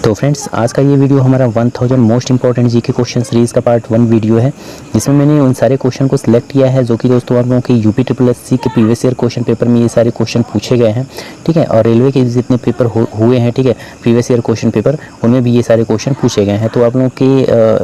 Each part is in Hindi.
तो फ्रेंड्स, आज का ये वीडियो हमारा 1000 most important GK question series का पार्ट 1 वीडियो है, जिसमें मैंने उन सारे क्वेश्चन को सिलेक्ट किया है जो कि दोस्तों आप लोगों के यूपी-SSC के प्रीवियस ईयर क्वेश्चन पेपर में ये सारे क्वेश्चन पूछे गए हैं। ठीक है, और रेलवे के जितने पेपर हुए हैं, ठीक है, प्रीवियस ईयर क्वेश्चन पेपर, उनमें भी ये सारे क्वेश्चन पूछे गए हैं। तो आप लोगों के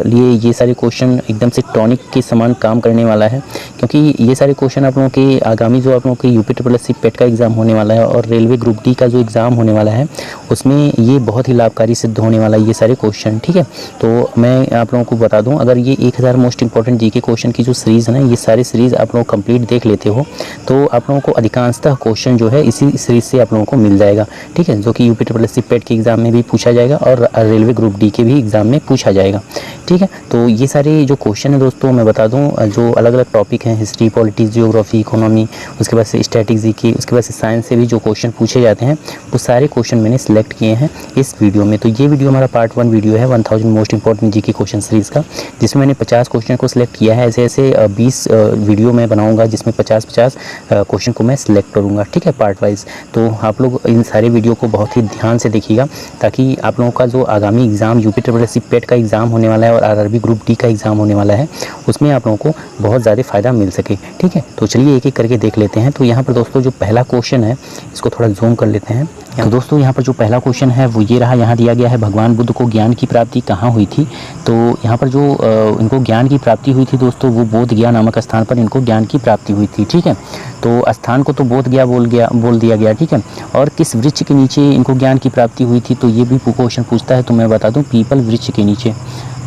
लिए ये सारे क्वेश्चन एकदम से टॉनिक के समान काम करने वाला है, क्योंकि ये सारे क्वेश्चन आप लोगों के आगामी जो आप लोगों के यूपी-SSC पेट का एग्ज़ाम होने वाला है और रेलवे ग्रुप डी का जो एग्ज़ाम होने वाला है, उसमें ये बहुत ही लाभकारी सिद्ध होने वाला है ये सारे क्वेश्चन। ठीक है, तो मैं आप लोगों को बता दूं, अगर ये 1000 मोस्ट इंपॉर्टेंट जीके क्वेश्चन की जो सीरीज़ है ना, ये सारी सीरीज़ आप लोग कंप्लीट देख लेते हो तो आप लोगों को अधिकांशतः क्वेश्चन जो है इसी सीरीज़ से आप लोगों को मिल जाएगा। ठीक है, जो कि यूपी-SSC पेट के एग्ज़ाम में भी पूछा जाएगा और रेलवे ग्रुप डी के भी एग्ज़ाम में पूछा जाएगा। ठीक है, तो ये सारे जो क्वेश्चन है दोस्तों, मैं बता दूँ, जो अलग अलग टॉपिक हैं, हिस्ट्री, पॉलिटिक्स, जियोग्राफी, इकोनॉमी, उसके बाद से स्टैटिक जीके, उसके बाद से साइंस से भी जो क्वेश्चन पूछे जाते हैं, वो सारे क्वेश्चन मैंने सेलेक्ट किए हैं इस वीडियो में। तो ये वीडियो हमारा पार्ट 1 वीडियो है 1000 most important GK question series का, जिसमें मैंने 50 क्वेश्चन को सिलेक्ट किया है। ऐसे 20 वीडियो मैं बनाऊंगा, जिसमें 50-50 क्वेश्चन को मैं सिलेक्ट करूंगा। ठीक है, पार्ट वाइज। तो आप लोग इन सारे वीडियो को बहुत ही ध्यान से देखिएगा, ताकि आप लोगों का जो आगामी एग्ज़ाम यूपी-SSC पेट का एग्ज़ाम होने वाला है और आरआरबी ग्रुप डी का एग्ज़ाम होने वाला है, उसमें आप लोगों को बहुत ज़्यादा फ़ायदा मिल सके। ठीक है, तो चलिए एक एक करके देख लेते हैं। तो यहाँ पर दोस्तों जो पहला क्वेश्चन है, इसको थोड़ा जूम कर लेते हैं। तो दोस्तों यहाँ पर जो पहला क्वेश्चन है वो ये रहा। यहाँ दिया गया है, भगवान बुद्ध को ज्ञान की प्राप्ति कहाँ हुई थी। तो यहाँ पर जो इनको ज्ञान की प्राप्ति हुई थी दोस्तों, वो बोध गया नामक स्थान पर इनको ज्ञान की प्राप्ति हुई थी। ठीक है, तो स्थान को तो बोध गया बोल दिया गया। ठीक है, और किस वृक्ष के नीचे इनको ज्ञान की प्राप्ति हुई थी, तो ये भी क्वेश्चन पूछता है। तो मैं बता दूँ, पीपल वृक्ष के नीचे,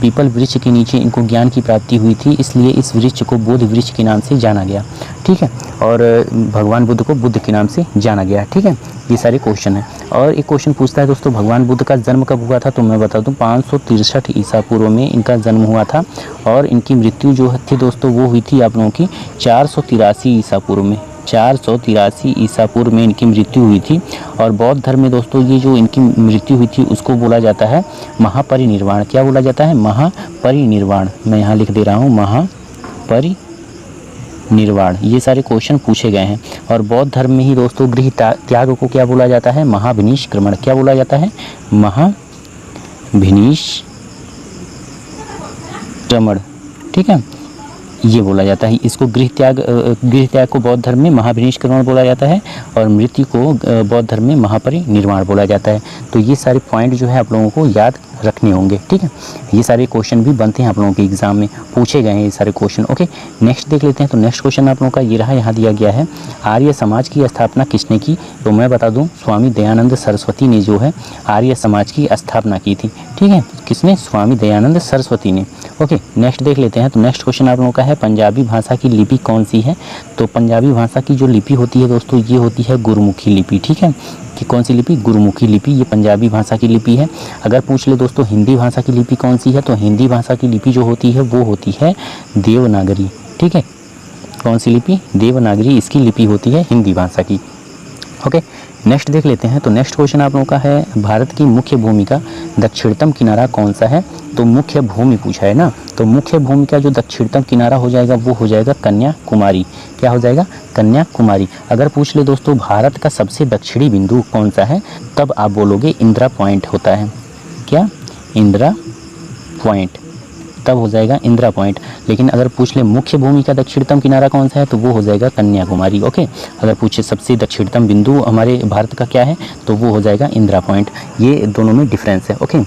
पीपल वृक्ष के नीचे इनको ज्ञान की प्राप्ति हुई थी, इसलिए इस वृक्ष को बोध वृक्ष के नाम से जाना गया। ठीक है, और भगवान बुद्ध को बुद्ध के नाम से जाना गया। ठीक है, ये सारे क्वेश्चन हैं। और एक क्वेश्चन पूछता है दोस्तों, भगवान बुद्ध का जन्म कब हुआ था। तो मैं बता दूं, 563 ईसा पूर्व में इनका जन्म हुआ था, और इनकी मृत्यु जो थी दोस्तों, वो हुई थी आप लोगों की 483 ईसा पूर्व में। 483 ईसा पूर्व में इनकी मृत्यु हुई थी। और बौद्ध धर्म में दोस्तों ये जो इनकी मृत्यु हुई थी, उसको बोला जाता है महापरिनिर्वाण। क्या बोला जाता है? महापरिनिर्वाण। मैं यहाँ लिख दे रहा हूँ, महापरिनिर्वाण। ये सारे क्वेश्चन पूछे गए हैं। और बौद्ध धर्म में ही दोस्तों गृह त्याग को क्या बोला जाता है? महाभिनिष्क्रमण। क्या बोला जाता है? महाभिनिष्क्रमण। ठीक है, ये बोला जाता है। इसको गृह त्याग को बौद्ध धर्म में महाभिनिष्क्रमण बोला जाता है, और मृत्यु को बौद्ध धर्म में महापरिनिर्वाण बोला जाता है। तो ये सारे पॉइंट जो है आप लोगों को याद रखने होंगे। ठीक है, ये सारे क्वेश्चन भी बनते हैं आप लोगों के एग्जाम में, पूछे गए हैं ये सारे क्वेश्चन। ओके, नेक्स्ट देख लेते हैं। तो नेक्स्ट क्वेश्चन आप लोगों का ये रहा। यहाँ दिया गया है, आर्य समाज की स्थापना किसने की। तो मैं बता दूं, स्वामी दयानंद सरस्वती ने जो है आर्य समाज की स्थापना की थी। ठीक है, किसने? स्वामी दयानंद सरस्वती ने। ओके, नेक्स्ट देख लेते हैं। तो नेक्स्ट क्वेश्चन आप लोगों का है, पंजाबी भाषा की लिपि कौन सी है। तो पंजाबी भाषा की जो लिपि होती है दोस्तों, ये होती है गुरुमुखी लिपि। ठीक है, कि कौन सी लिपि? गुरुमुखी लिपि। ये पंजाबी भाषा की लिपि है। अगर पूछ ले दोस्तों हिंदी भाषा की लिपि कौन सी है, तो हिंदी भाषा की लिपि जो होती है वो होती है देवनागरी। ठीक है, कौन सी लिपि? देवनागरी इसकी लिपि होती है हिंदी भाषा की। ओके, नेक्स्ट देख लेते हैं। तो नेक्स्ट क्वेश्चन आप लोगों का है, भारत की मुख्य भूमि का दक्षिणतम किनारा कौन सा है। तो मुख्य भूमि पूछा है ना, तो मुख्य भूमि का जो दक्षिणतम किनारा हो जाएगा वो हो जाएगा कन्याकुमारी। क्या हो जाएगा? कन्याकुमारी। अगर पूछ ले दोस्तों भारत का सबसे दक्षिणी बिंदु कौन सा है, तब आप बोलोगे इंदिरा पॉइंट होता है। क्या? इंदिरा पॉइंट, तब हो जाएगा इंदिरा पॉइंट। लेकिन अगर पूछ ले मुख्य भूमि का दक्षिणतम किनारा कौन सा है, तो वो हो जाएगा कन्याकुमारी। ओके, अगर पूछे सबसे दक्षिणतम बिंदु हमारे भारत का क्या है, तो वो हो जाएगा इंदिरा पॉइंट। ये दोनों में डिफरेंस है। ओके,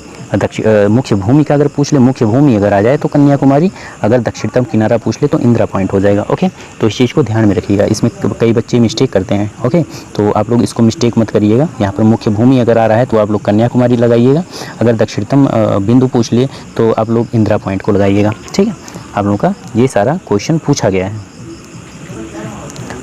मुख्य भूमि का अगर पूछ ले, मुख्य भूमि अगर आ जाए तो कन्याकुमारी, अगर दक्षिणतम किनारा पूछ ले तो इंदिरा पॉइंट हो जाएगा। ओके, तो इस चीज़ को ध्यान में रखिएगा, इसमें कई बच्चे मिस्टेक करते हैं। ओके, तो आप लोग इसको मिस्टेक मत करिएगा। यहाँ पर मुख्य भूमि अगर आ रहा है तो आप लोग कन्याकुमारी लगाइएगा, अगर दक्षिणतम बिंदु पूछ ले तो आप लोग इंदिरा पॉइंट को लगाइएगा। ठीक है, आप लोगों का ये सारा क्वेश्चन पूछा गया है।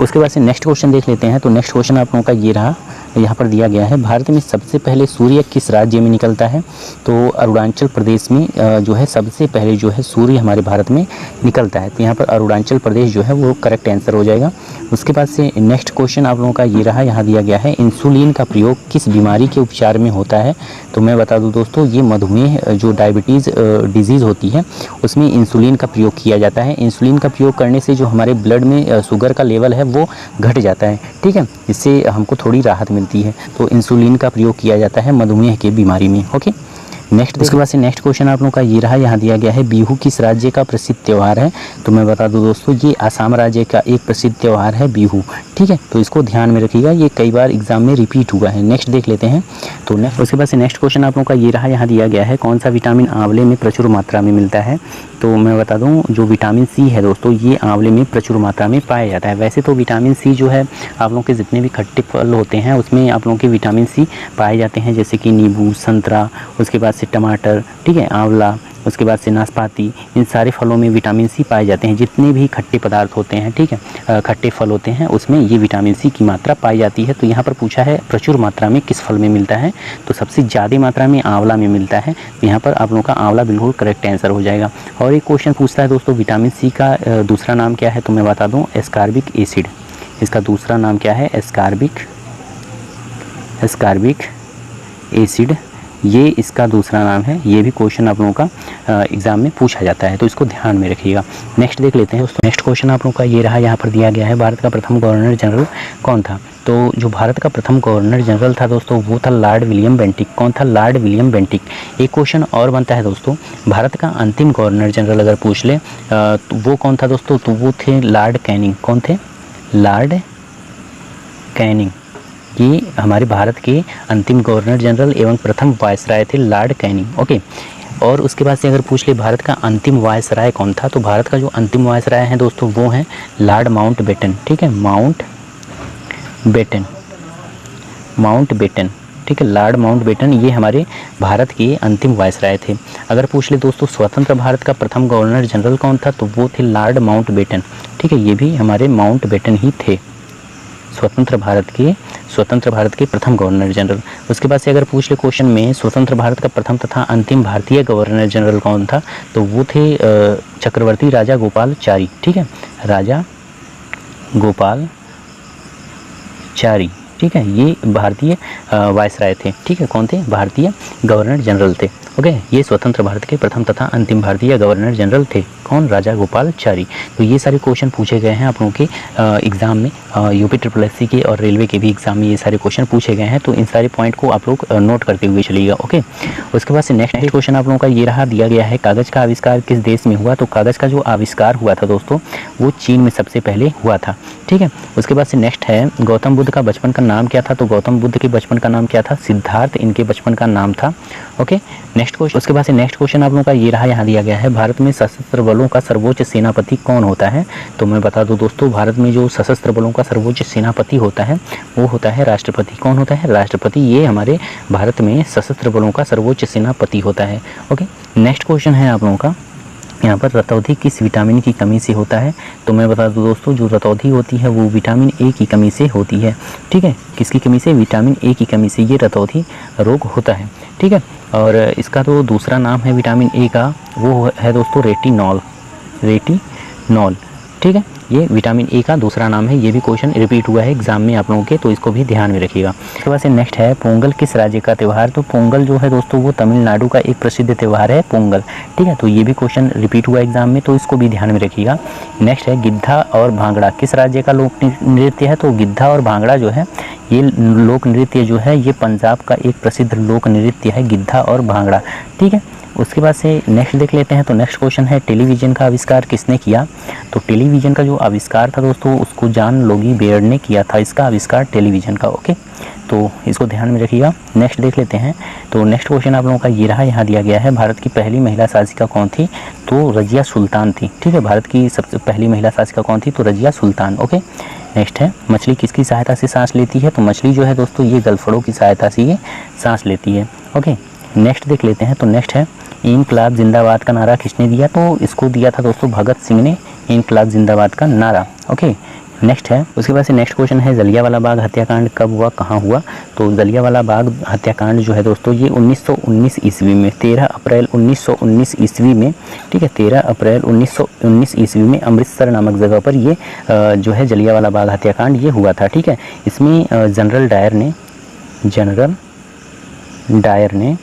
उसके बाद से नेक्स्ट क्वेश्चन देख लेते हैं। तो नेक्स्ट क्वेश्चन आप लोगों का ये रहा। यहाँ पर दिया गया है, भारत में सबसे पहले सूर्य किस राज्य में निकलता है। तो अरुणाचल प्रदेश में जो है सबसे पहले जो है सूर्य हमारे भारत में निकलता है। तो यहाँ पर अरुणाचल प्रदेश जो है वो करेक्ट आंसर हो जाएगा। उसके बाद से नेक्स्ट क्वेश्चन आप लोगों का ये रहा। यहाँ दिया गया है, इंसुलिन का प्रयोग किस बीमारी के उपचार में होता है। तो मैं बता दूँ दोस्तों, ये मधुमेह जो डायबिटीज़ डिजीज़ होती है उसमें इंसुलिन का प्रयोग किया जाता है। इंसुलिन का प्रयोग करने से जो हमारे ब्लड में शुगर का लेवल है वो घट जाता है। ठीक है, इससे हमको थोड़ी राहत मिलती है। तो इंसुलिन का प्रयोग किया जाता है मधुमेह के बीमारी में। ओके, नेक्स्ट उसके बाद से नेक्स्ट क्वेश्चन आप लोगों का ये रहा, यहाँ दिया गया है बिहू किस राज्य का प्रसिद्ध त्यौहार है। तो मैं बता दूं दोस्तों, ये आसाम राज्य का एक प्रसिद्ध त्यौहार है बिहू। ठीक है, तो इसको ध्यान में रखिएगा, ये कई बार एग्जाम में रिपीट हुआ है। नेक्स्ट देख लेते हैं। तो नेक्स्ट उसके बाद से नेक्स्ट क्वेश्चन आप लोगों का ये रहा, यहाँ दिया गया है कौन सा विटामिन आंवले में प्रचुर मात्रा में मिलता है। तो मैं बता दूं, जो विटामिन सी है दोस्तों, ये आंवले में प्रचुर मात्रा में पाया जाता है। वैसे तो विटामिन सी जो है आप लोगों के जितने भी खट्टे फल होते हैं उसमें आप लोगों के विटामिन सी पाए जाते हैं, जैसे कि नींबू, संतरा, उसके बाद से टमाटर, ठीक है, आंवला, उसके बाद से नाशपाती, इन सारे फलों में विटामिन सी पाए जाते हैं। जितने भी खट्टे पदार्थ होते हैं, ठीक है, खट्टे फल होते हैं, उसमें ये विटामिन सी की मात्रा पाई जाती है। तो यहाँ पर पूछा है प्रचुर मात्रा में किस फल में मिलता है, तो सबसे ज़्यादा मात्रा में आंवला में मिलता है। तो यहाँ पर आप लोगों का आंवला बिल्कुल करेक्ट आंसर हो जाएगा। और एक क्वेश्चन पूछता है दोस्तों, विटामिन सी का दूसरा नाम क्या है। तो मैं बता दूँ, एस्कॉर्बिक एसिड। इसका दूसरा नाम क्या है, एस्कॉर्बिक एसिड, ये इसका दूसरा नाम है। ये भी क्वेश्चन आप लोगों का एग्जाम में पूछा जाता है, तो इसको ध्यान में रखिएगा। नेक्स्ट देख लेते हैं दोस्तों। नेक्स्ट क्वेश्चन आप लोगों का ये रहा, यहाँ पर दिया गया है भारत का प्रथम गवर्नर जनरल कौन था। तो जो भारत का प्रथम गवर्नर जनरल था दोस्तों, वो था लॉर्ड विलियम बेंटिक। कौन था, लॉर्ड विलियम बेंटिक। एक क्वेश्चन और बनता है दोस्तों, भारत का अंतिम गवर्नर जनरल अगर पूछ ले तो वो कौन था दोस्तों, तो वो थे लॉर्ड कैनिंग। कौन थे, लॉर्ड कैनिंग। ये हमारे भारत के अंतिम गवर्नर जनरल एवं प्रथम वायसराय थे, लॉर्ड कैनिंग। ओके, और उसके बाद से अगर पूछ ले भारत का अंतिम वायसराय कौन था, तो भारत का जो अंतिम वायसराय है दोस्तों, वो है लॉर्ड माउंट बेटन। ठीक है, माउंट बेटन, ठीक है, लॉर्ड माउंट बेटन, ये हमारे भारत के अंतिम वायसराय थे। अगर पूछ ले दोस्तों स्वतंत्र भारत का प्रथम गवर्नर जनरल कौन था, तो वो थे लॉर्ड माउंट बेटन। ठीक है, ये भी हमारे माउंट बेटन ही थे, स्वतंत्र भारत के प्रथम गवर्नर जनरल। उसके बाद से अगर पूछ ले क्वेश्चन में स्वतंत्र भारत का प्रथम तथा अंतिम भारतीय गवर्नर जनरल कौन था, तो वो थे चक्रवर्ती राजा गोपालचारी। ठीक है, राजा गोपालचारी। ठीक है, ये भारतीय वायसराय थे। ठीक है, कौन थे, भारतीय गवर्नर जनरल थे। ओके, ये स्वतंत्र भारत के प्रथम तथा अंतिम भारतीय गवर्नर जनरल थे। कौन, राजा गोपालचारी। तो ये सारे क्वेश्चन पूछे गए हैं आप लोगों के एग्जाम में, यूपी SSSC के और रेलवे के भी एग्जाम में ये सारे क्वेश्चन पूछे गए हैं। तो इन सारे पॉइंट को आप लोग नोट करते हुए चलिएगा। ओके, उसके बाद से नेक्स्ट क्वेश्चन आप लोगों का ये रहा, दिया गया है कागज़ का आविष्कार किस देश में हुआ। तो कागज़ का जो आविष्कार हुआ था दोस्तों, वो चीन में सबसे पहले हुआ था। ठीक है, उसके बाद से नेक्स्ट है गौतम बुद्ध का बचपन का नाम क्या था। तो गौतम बुद्ध के बचपन का नाम क्या था, सिद्धार्थ इनके बचपन का नाम था। Okay, next question. उसके बाद से नेक्स्ट क्वेश्चन आप लोगों का ये रहा, यहाँ दिया गया है भारत में सशस्त्र बलों का सर्वोच्च सेनापति कौन होता है। तो मैं बता दूं दोस्तों, भारत में जो सशस्त्र बलों का सर्वोच्च सेनापति होता है वो होता है राष्ट्रपति। कौन होता है, राष्ट्रपति। ये हमारे भारत में सशस्त्र बलों का सर्वोच्च सेनापति होता है। ओके, नेक्स्ट क्वेश्चन है आप लोगों का, यहाँ पर रतौंधी किस विटामिन की कमी से होता है। तो मैं बता दूं दोस्तों, जो रतौंधी होती है वो विटामिन ए की कमी से होती है। ठीक है, किसकी कमी से, विटामिन ए की कमी से ये रतौंधी रोग होता है। ठीक है, और इसका तो दूसरा नाम है विटामिन ए का, वो है दोस्तों रेटिनॉल। ठीक है, ये विटामिन ए का दूसरा नाम है। ये भी क्वेश्चन रिपीट हुआ है एग्जाम में आप लोगों के, तो इसको भी ध्यान में रखिएगा। उसके बाद से नेक्स्ट है पोंगल किस राज्य का त्यौहार। तो पोंगल जो है दोस्तों, वो तमिलनाडु का एक प्रसिद्ध त्यौहार है, पोंगल। ठीक है, तो ये भी क्वेश्चन रिपीट हुआ एग्जाम में, तो इसको भी ध्यान में रखिएगा। नेक्स्ट है गिद्धा और भांगड़ा किस राज्य का लोक नृत्य है। तो गिद्धा और भांगड़ा जो है, ये लोक नृत्य जो है, ये पंजाब का एक प्रसिद्ध लोक नृत्य है, गिद्धा और भांगड़ा। ठीक है, उसके बाद से नेक्स्ट देख लेते हैं। तो नेक्स्ट क्वेश्चन है टेलीविज़न का आविष्कार किसने किया। तो टेलीविज़न का जो आविष्कार था दोस्तों, उसको जॉन लोगी बेयर्ड ने किया था, इसका आविष्कार टेलीविज़न का। ओके, तो इसको ध्यान में रखिएगा। नेक्स्ट देख लेते हैं। तो नेक्स्ट क्वेश्चन आप लोगों का ये रहा, यहाँ दिया गया है भारत की पहली महिला शासिका कौन थी। तो रजिया सुल्तान थी। ठीक है, भारत की सबसे पहली महिला शासिका कौन थी, तो रजिया सुल्तान। ओके, नेक्स्ट है मछली किसकी सहायता से सांस लेती है। तो मछली जो है दोस्तों, ये गलफड़ों की सहायता से ये सांस लेती है। ओके, नेक्स्ट देख लेते हैं। तो नेक्स्ट है इनकलाब जिंदाबाद का नारा किसने दिया। तो इसको दिया था दोस्तों भगत सिंह ने, इनकलाब जिंदाबाद का नारा। ओके, नेक्स्ट है। उसके बाद से नेक्स्ट क्वेश्चन है जलियांवाला बाग हत्याकांड कब हुआ, कहाँ हुआ। तो जलियांवाला बाग हत्याकांड जो है दोस्तों, ये 1919 ईस्वी में, 13 अप्रैल 1919 ईस्वी में। ठीक है, 13 अप्रैल 1919 ईस्वी में अमृतसर नामक जगह पर ये जो है जलियांवाला बाग हत्याकांड ये हुआ था। ठीक है, इसमें जनरल डायर ने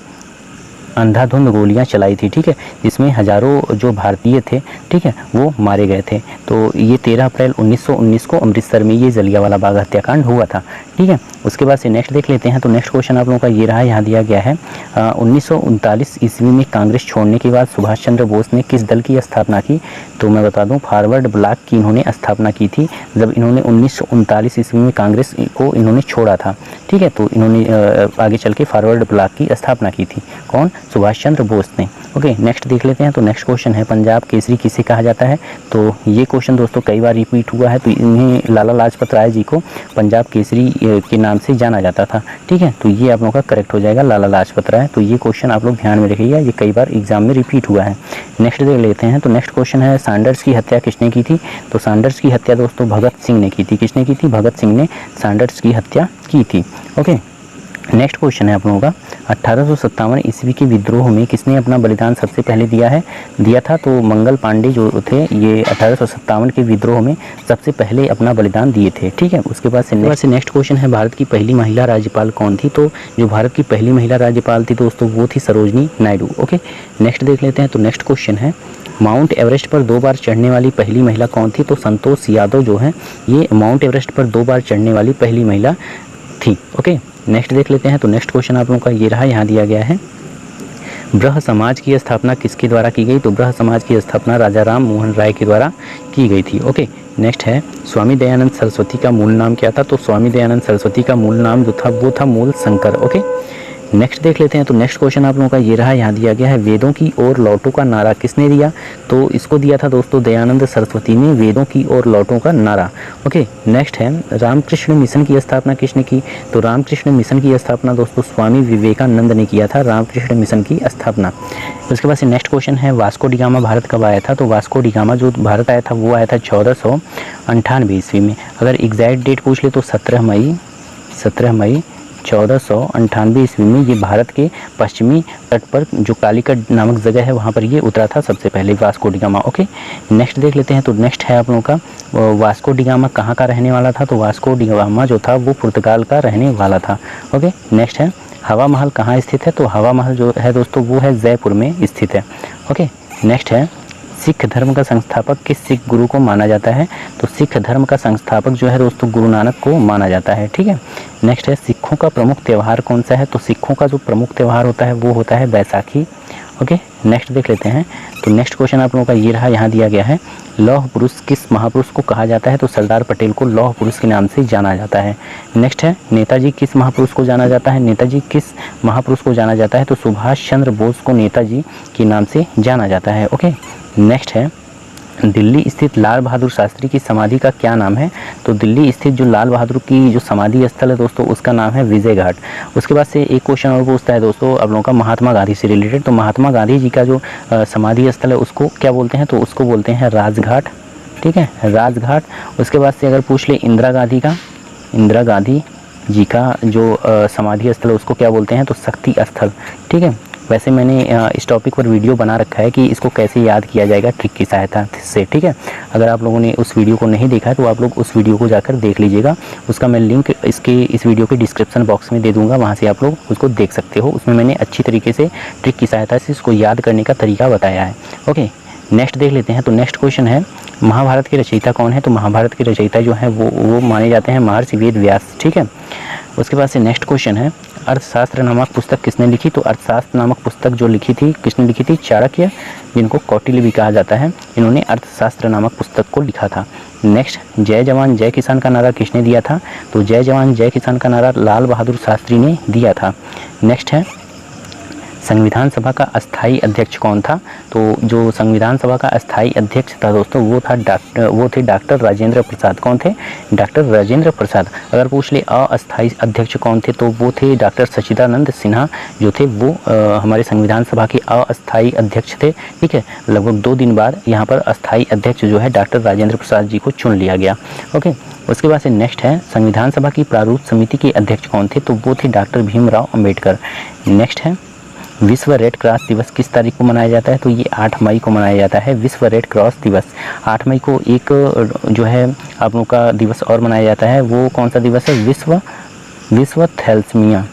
अंधाधुंध गोलियां चलाई थी, ठीक है, जिसमें हज़ारों जो भारतीय थे, ठीक है, वो मारे गए थे। तो ये 13 अप्रैल 1919 को अमृतसर में ये जलियांवाला बाग हत्याकांड हुआ था, ठीक है। उसके बाद से नेक्स्ट देख लेते हैं। तो नेक्स्ट क्वेश्चन आप लोगों का ये रहा, यहाँ दिया गया है 1939 ईस्वी में कांग्रेस छोड़ने के बाद सुभाष चंद्र बोस ने किस दल की स्थापना की? तो मैं बता दूं, फॉरवर्ड ब्लॉक की इन्होंने स्थापना की थी जब इन्होंने 1939 ईस्वी में कांग्रेस को इन्होंने छोड़ा था, ठीक है। तो इन्होंने आगे चल के फॉरवर्ड ब्लॉक की स्थापना की थी, कौन? सुभाष चंद्र बोस ने। ओके, नेक्स्ट देख लेते हैं। तो नेक्स्ट क्वेश्चन है, पंजाब केसरी किसे कहा जाता है? तो ये क्वेश्चन दोस्तों कई बार रिपीट हुआ है। तो इन्हें लाला लाजपत राय जी को पंजाब केसरी के नाम से जाना जाता था, ठीक है। तो ये आप लोगों का करेक्ट हो जाएगा, लाला लाजपत राय। तो ये क्वेश्चन आप लोग ध्यान में रखिएगा, ये कई बार एग्जाम में रिपीट हुआ है। नेक्स्ट देख लेते हैं। तो नेक्स्ट क्वेश्चन है, सैंडर्स की हत्या किसने की थी? तो सैंडर्स की हत्या दोस्तों भगत सिंह ने की थी। किसने की थी? भगत सिंह ने सैंडर्स की हत्या की थी। ओके, नेक्स्ट क्वेश्चन है आप लोगों का, 1857 ईस्वी के विद्रोह में किसने अपना बलिदान सबसे पहले दिया था? तो मंगल पांडे जो थे, ये 1857 के विद्रोह में सबसे पहले अपना बलिदान दिए थे, ठीक है। उसके बाद से नेक्स्ट क्वेश्चन है, भारत की पहली महिला राज्यपाल कौन थी? तो जो भारत की पहली महिला राज्यपाल थी दोस्तों, वो थी सरोजनी नायडू। ओके, नेक्स्ट देख लेते हैं। तो नेक्स्ट क्वेश्चन है, माउंट एवरेस्ट पर 2 बार चढ़ने वाली पहली महिला कौन थी? तो संतोष यादव जो है, ये माउंट एवरेस्ट पर 2 बार चढ़ने वाली पहली महिला थी। ओके, नेक्स्ट देख लेते हैं। तो नेक्स्ट क्वेश्चन आप लोगों का ये रहा, यहाँ दिया गया है, ब्रह्म समाज की स्थापना किसके द्वारा की गई? तो ब्रह्म समाज की स्थापना राजा राम मोहन राय के द्वारा की गई थी। ओके, नेक्स्ट है, स्वामी दयानंद सरस्वती का मूल नाम क्या था? तो स्वामी दयानंद सरस्वती का मूल नाम जो था वो था मूल शंकर। ओके, नेक्स्ट देख लेते हैं। तो नेक्स्ट क्वेश्चन आप लोगों का ये रहा, यहाँ दिया गया है, वेदों की ओर लौटो का नारा किसने दिया? तो इसको दिया था दोस्तों दयानंद सरस्वती ने, वेदों की ओर लौटो का नारा। ओके, नेक्स्ट है, रामकृष्ण मिशन की स्थापना किसने की? तो रामकृष्ण मिशन की स्थापना दोस्तों स्वामी विवेकानंद ने किया था, रामकृष्ण मिशन की स्थापना। उसके बाद से नेक्स्ट क्वेश्चन है, वास्को डी गामा भारत कब आया था? तो वास्को डी गामा जो भारत आया था वो आया था 1498 ईस्वी में। अगर एग्जैक्ट डेट पूछ ले तो 17 मई 1498 ईस्वी में ये भारत के पश्चिमी तट पर जो कालीकट नामक जगह है वहाँ पर ये उतरा था सबसे पहले, Vasco D gamma. Okay, next देख लेते हैं। तो नेक्स्ट है आप लोगों का, वास्को डी गामा कहाँ का रहने वाला था? तो वास्को डी गामा जो था वो पुर्तगाल का रहने वाला था। ओके, नेक्स्ट है, हवा महल कहाँ स्थित है? तो हवा महल जो है दोस्तों वो है जयपुर में स्थित है। ओके, नेक्स्ट है, सिख धर्म का संस्थापक किस सिख गुरु को माना जाता है? तो सिख धर्म का संस्थापक जो है दोस्तों गुरु नानक को माना जाता है, ठीक है। नेक्स्ट है, सिखों का प्रमुख त्यौहार कौन सा है? तो सिखों का जो प्रमुख त्यौहार होता है वो होता है बैसाखी। ओके, नेक्स्ट देख लेते हैं। तो नेक्स्ट क्वेश्चन आप लोगों का ये रहा, यहाँ दिया गया है, लौह पुरुष किस महापुरुष को कहा जाता है? तो सरदार पटेल को लौह पुरुष के नाम से जाना जाता है। नेक्स्ट है, नेताजी किस महापुरुष को जाना जाता है? नेताजी किस महापुरुष को जाना जाता है? तो सुभाष चंद्र बोस को नेताजी के नाम से जाना जाता है। ओके, नेक्स्ट है, दिल्ली स्थित लाल बहादुर शास्त्री की समाधि का क्या नाम है? तो दिल्ली स्थित जो लाल बहादुर की जो समाधि स्थल है दोस्तों उसका नाम है विजय घाट। उसके बाद से एक क्वेश्चन और पूछता है दोस्तों आप लोगों का महात्मा गांधी से रिलेटेड। तो महात्मा गांधी जी का जो समाधि स्थल है उसको क्या बोलते हैं? तो उसको बोलते हैं राजघाट, ठीक है, राजघाट। उसके बाद से अगर पूछ ले इंदिरा गांधी जी का जो समाधि स्थल है उसको क्या बोलते हैं? तो शक्ति स्थल, ठीक है। वैसे मैंने इस टॉपिक पर वीडियो बना रखा है कि इसको कैसे याद किया जाएगा ट्रिक की सहायता से, ठीक है। अगर आप लोगों ने उस वीडियो को नहीं देखा है तो आप लोग उस वीडियो को जाकर देख लीजिएगा, उसका मैं लिंक इस वीडियो के डिस्क्रिप्शन बॉक्स में दे दूंगा, वहाँ से आप लोग उसको देख सकते हो। उसमें मैंने अच्छी तरीके से ट्रिक की सहायता से इसको याद करने का तरीका बताया है। ओके, नेक्स्ट देख लेते हैं। तो नेक्स्ट क्वेश्चन है, महाभारत के रचयिता कौन है? तो महाभारत के रचयिता जो है वो माने जाते हैं महर्षि वेद व्यास, ठीक है। उसके बाद से नेक्स्ट क्वेश्चन है, अर्थशास्त्र नामक पुस्तक किसने लिखी? तो अर्थशास्त्र नामक पुस्तक जो लिखी थी किसने लिखी थी? चाणक्य, जिनको कौटिल्य भी कहा जाता है, इन्होंने अर्थशास्त्र नामक पुस्तक को लिखा था। नेक्स्ट, जय जवान जय किसान का नारा किसने दिया था? तो जय जवान जय किसान का नारा लाल बहादुर शास्त्री ने दिया था। नेक्स्ट है, संविधान सभा का अस्थाई अध्यक्ष कौन था? तो जो संविधान सभा का अस्थाई अध्यक्ष था दोस्तों वो थे डॉक्टर राजेंद्र प्रसाद। कौन थे? डॉक्टर राजेंद्र प्रसाद। अगर पूछ ले अस्थाई अध्यक्ष कौन थे तो वो थे डॉक्टर सच्चिदानंद सिन्हा, जो थे वो हमारे संविधान सभा के अस्थाई अध्यक्ष थे, ठीक है। लगभग 2 दिन बाद यहाँ पर अस्थाई अध्यक्ष जो है डॉक्टर राजेंद्र प्रसाद जी को चुन लिया गया। ओके, उसके बाद से नेक्स्ट है, संविधान सभा की प्रारूप समिति के अध्यक्ष कौन थे? तो वो थे डॉक्टर भीमराव अम्बेडकर। नेक्स्ट है, विश्व रेड क्रॉस दिवस किस तारीख को मनाया जाता है? तो ये 8 मई को मनाया जाता है, विश्व रेड क्रॉस दिवस। 8 मई को एक जो है आप लोगों का दिवस और मनाया जाता है, वो कौन सा दिवस है? विश्व थैलेसीमिया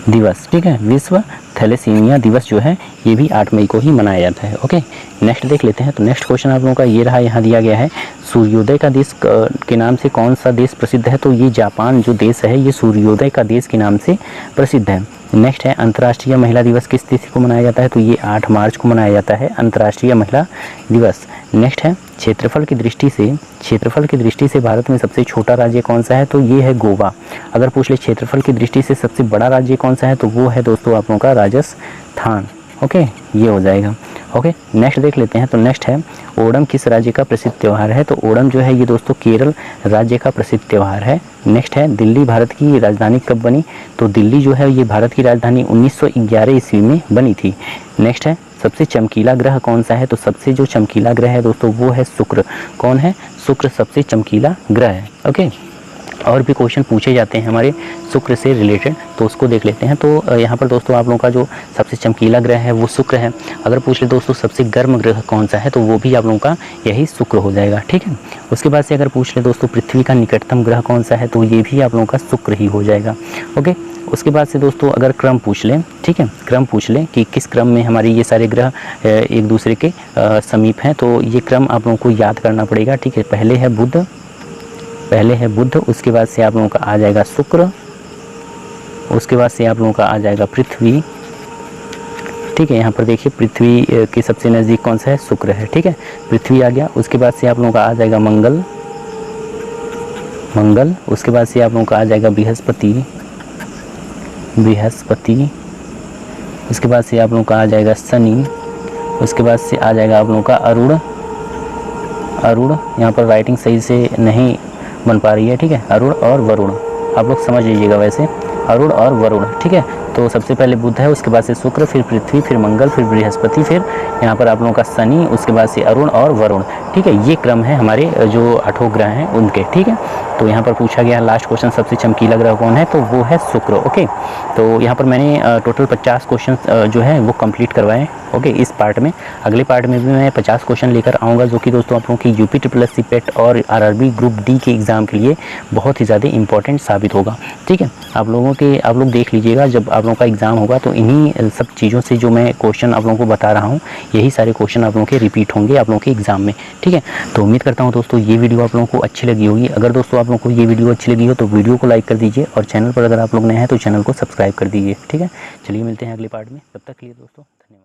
दिवस, ठीक है, विश्व थैलेसीमिया दिवस जो है ये भी 8 मई को ही मनाया जाता है। ओके, नेक्स्ट देख लेते हैं। तो नेक्स्ट क्वेश्चन आप लोगों का ये रहा, यहाँ दिया गया है सूर्योदय का देश के नाम से कौन सा देश प्रसिद्ध है? तो ये जापान जो देश है ये सूर्योदय का देश के नाम से प्रसिद्ध है। नेक्स्ट है अंतर्राष्ट्रीय महिला दिवस किस तिथि को मनाया जाता है? तो ये 8 मार्च को मनाया जाता है अंतर्राष्ट्रीय महिला दिवस। नेक्स्ट है क्षेत्रफल की दृष्टि से भारत में सबसे छोटा राज्य कौन सा है? तो ये है गोवा। अगर पूछ ले क्षेत्रफल की दृष्टि से सबसे बड़ा राज्य कौन सा है? तो वो है दोस्तों आप लोगों का राजस्थान। ओके, ये हो जाएगा। ओके, नेक्स्ट देख लेते हैं। तो नेक्स्ट है ओणम किस राज्य का प्रसिद्ध त्यौहार है? तो ओणम जो है ये दोस्तों केरल राज्य का प्रसिद्ध त्यौहार है। नेक्स्ट है दिल्ली भारत की राजधानी कब बनी? तो दिल्ली जो है ये भारत की राजधानी 1911 ईस्वी में बनी थी। नेक्स्ट है सबसे चमकीला ग्रह कौन सा है? तो सबसे जो चमकीला ग्रह है दोस्तों वो है शुक्र। कौन है? शुक्र सबसे चमकीला ग्रह है। ओके, और भी क्वेश्चन पूछे जाते हैं हमारे शुक्र से रिलेटेड, तो उसको देख लेते हैं। तो यहाँ पर दोस्तों आप लोगों का जो सबसे चमकीला ग्रह है वो शुक्र है। अगर पूछ ले दोस्तों सबसे गर्म ग्रह कौन सा है? तो वो भी आप लोगों का यही शुक्र हो जाएगा। ठीक है, उसके बाद से अगर पूछ ले दोस्तों पृथ्वी का निकटतम ग्रह कौन सा है? तो ये भी आप लोगों का शुक्र ही हो जाएगा। ओके, उसके बाद से दोस्तों अगर क्रम पूछ लें, ठीक है, क्रम पूछ लें कि किस क्रम में हमारे ये सारे ग्रह एक दूसरे के समीप हैं, तो ये क्रम आप लोगों को याद करना पड़ेगा। ठीक है, पहले है बुध, उसके बाद से आप लोगों का आ जाएगा शुक्र, उसके बाद से आप लोगों का आ जाएगा पृथ्वी। ठीक है, यहाँ पर देखिए पृथ्वी के सबसे नज़दीक कौन सा है? शुक्र है। ठीक है, पृथ्वी आ गया। उसके बाद से आप लोगों का आ जाएगा मंगल, उसके बाद से आप लोगों का आ जाएगा बृहस्पति, उसके बाद से आप लोगों का आ जाएगा शनि, उसके बाद से आ जाएगा आप लोगों का अरुण। यहाँ पर राइटिंग सही से नहीं बन पा रही है। ठीक है, अरुण और वरुण आप लोग समझ लीजिएगा, वैसे अरुण और वरुण। ठीक है, तो सबसे पहले बुध है, उसके बाद से शुक्र, फिर पृथ्वी, फिर मंगल, फिर बृहस्पति, फिर यहाँ पर आप लोगों का शनि, उसके बाद से अरुण और वरुण। ठीक है, ये क्रम है हमारे जो 8 ग्रह हैं उनके। ठीक है, तो यहाँ पर पूछा गया लास्ट क्वेश्चन सबसे चमकीला ग्रह कौन है? तो वो है शुक्र। ओके, तो यहाँ पर मैंने टोटल 50 क्वेश्चन जो है वो कंप्लीट करवाए। ओके, इस पार्ट में। अगले पार्ट में भी मैं 50 क्वेश्चन लेकर आऊँगा, जो कि दोस्तों आप लोगों की यूपी SSC पेट और RRB ग्रुप डी के एग्ज़ाम के लिए बहुत ही ज़्यादा इंपॉर्टेंट साबित होगा। ठीक है, आप लोग देख लीजिएगा, जब आप लोगों का एग्ज़ाम होगा तो इन्हीं सब चीज़ों से जो मैं क्वेश्चन आप लोगों को बता रहा हूँ, यही सारे क्वेश्चन आप लोगों के रिपीट होंगे आप लोगों के एग्ज़ाम में। ठीक है, तो उम्मीद करता हूँ दोस्तों ये वीडियो आप लोगों को अच्छी लगी होगी। अगर दोस्तों आप लोगों को ये वीडियो अच्छी लगी हो तो वीडियो को लाइक कर दीजिए, और चैनल पर अगर आप लोग नए हैं तो चैनल को सब्सक्राइब कर दीजिए। ठीक है, चलिए मिलते हैं अगले पार्ट में, तब तक के लिए दोस्तों धन्यवाद।